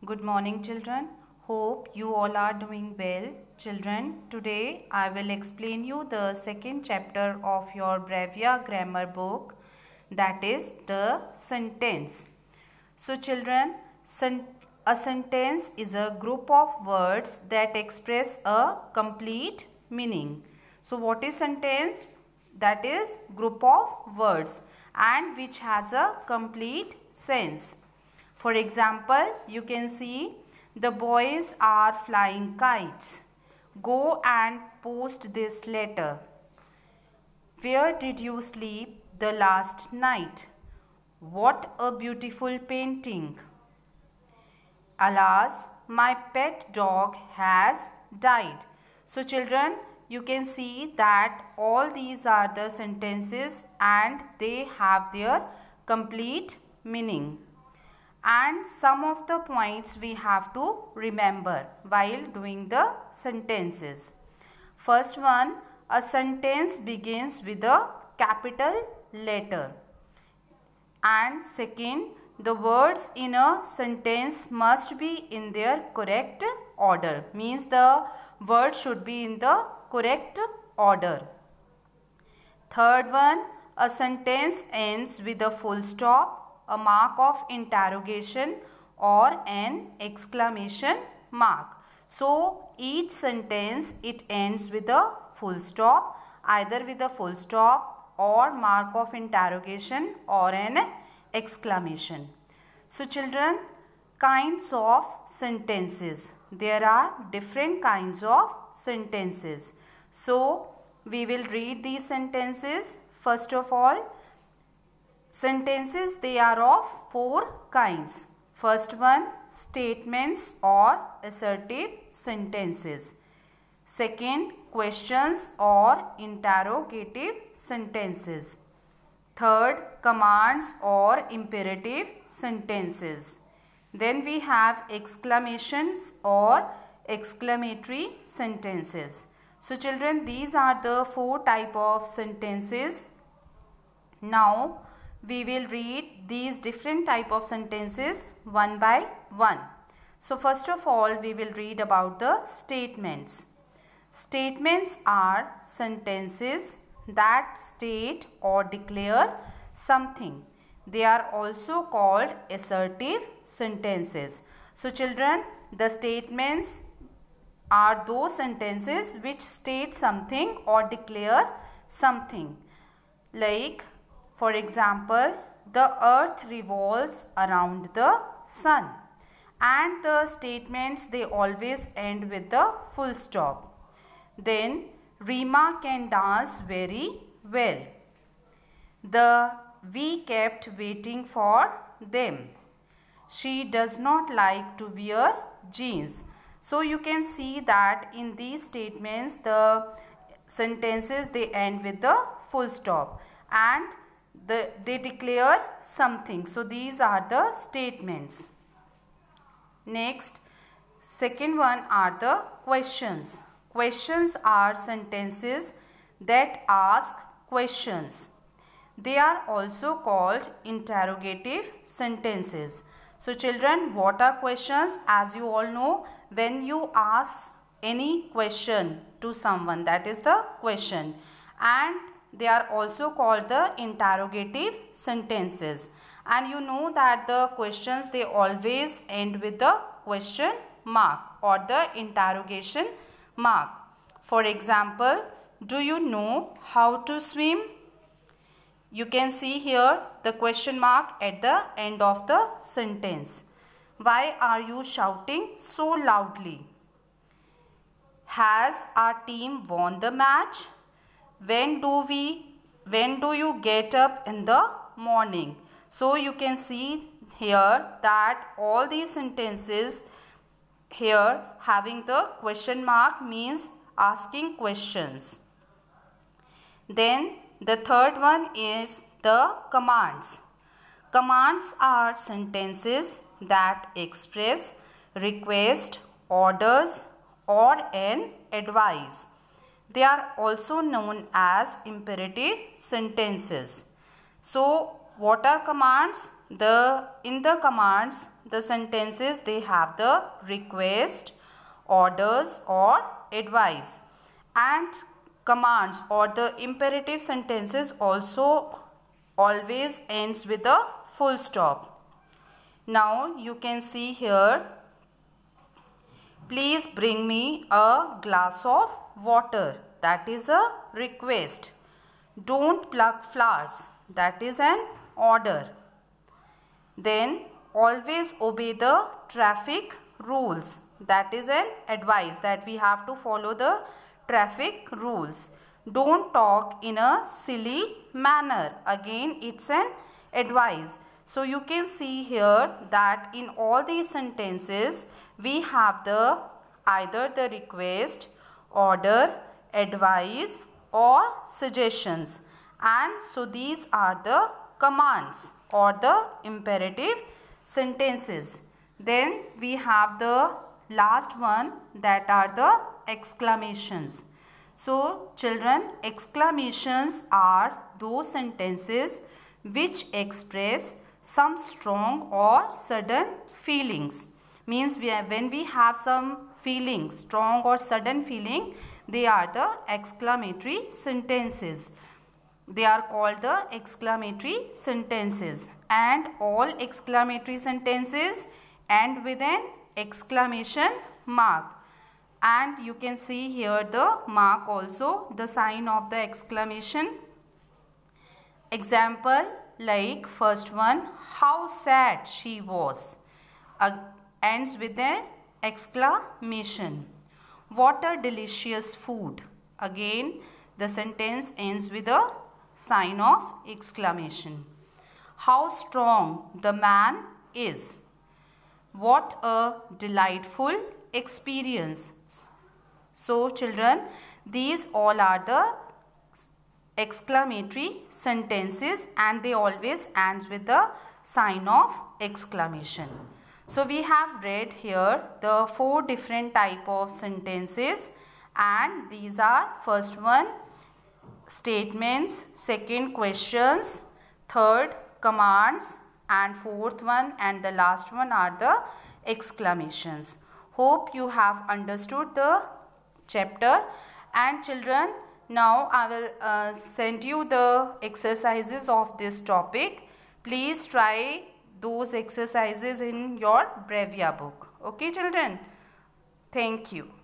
Good morning, children. Hope you all are doing well. Children, today I will explain you the second chapter of your Brevia grammar book, that is the sentence. So children, a sentence is a group of words that express a complete meaning. So what is sentence? That is group of words and which has a complete sense. For example, you can see the boys are flying kites. Go and post this letter. Where did you sleep the last night? What a beautiful painting. Alas, my pet dog has died. So children, you can see that all these are the sentences and they have their complete meaning. And some of the points we have to remember while doing the sentences. First one, a sentence begins with a capital letter. And second, the words in a sentence must be in their correct order. Means the word should be in the correct order. Third one, a sentence ends with a full stop, a mark of interrogation or an exclamation mark. So each sentence it ends with a full stop, either with a full stop or mark of interrogation or an exclamation. So children, kinds of sentences. There are different kinds of sentences. So we will read these sentences. First of all, sentences, they are of four kinds. First one, statements or assertive sentences. Second, questions or interrogative sentences. Third, commands or imperative sentences. Then we have exclamations or exclamatory sentences. So children, these are the four type of sentences. Now we will read these different type of sentences one by one. So first of all, we will read about the statements. Statements are sentences that state or declare something. They are also called assertive sentences. So children, the statements are those sentences which state something or declare something. Like, for example, the earth revolves around the sun. And the statements, they always end with the full stop. Then, Rima can dance very well. We kept waiting for them. She does not like to wear jeans. So you can see that in these statements, the sentences, they end with the full stop. And they declare something. So these are the statements. Next, second one are the questions. Questions are sentences that ask questions. They are also called interrogative sentences. So children, what are questions? As you all know, when you ask any question to someone, that is the question. And they are also called the interrogative sentences. And you know that the questions, they always end with the question mark or the interrogation mark. For example, do you know how to swim? You can see here the question mark at the end of the sentence. Why are you shouting so loudly? Has our team won the match? When do you get up in the morning? So you can see here that all these sentences here having the question mark means asking questions. Then the third one is the commands. Commands are sentences that express request, orders or an advice. They are also known as imperative sentences. So what are commands? in the commands, the sentences, they have the request, orders or advice, and commands or the imperative sentences also always ends with a full stop. Now you can see here, please bring me a glass of water. That is a request. Don't pluck flowers. That is an order. Then always obey the traffic rules. That is an advice, that we have to follow the traffic rules. Don't talk in a silly manner. Again, it's an advice. So you can see here that in all these sentences we have the either the request, order, advice or suggestions, and so these are the commands or the imperative sentences. Then we have the last one, that are the exclamations. So children, exclamations are those sentences which express some strong or sudden feelings. Means when we have some feeling, strong or sudden feeling, they are the exclamatory sentences. They are called the exclamatory sentences, and all exclamatory sentences end with an exclamation mark. And you can see here the mark also, the sign of the exclamation. Example, like first one, how sad she was, ends with an exclamation. What a delicious food. Again, the sentence ends with a sign of exclamation. How strong the man is. What a delightful experience. So children, these all are the exclamatory sentences and they always ends with the sign of exclamation. So we have read here the 4 different type of sentences, and these are first one statements, second questions, third commands, and fourth one and the last one are the exclamations. Hope you have understood the chapter. And children, now I will send you the exercises of this topic. Please try those exercises in your Brevia book. Okay children? Thank you.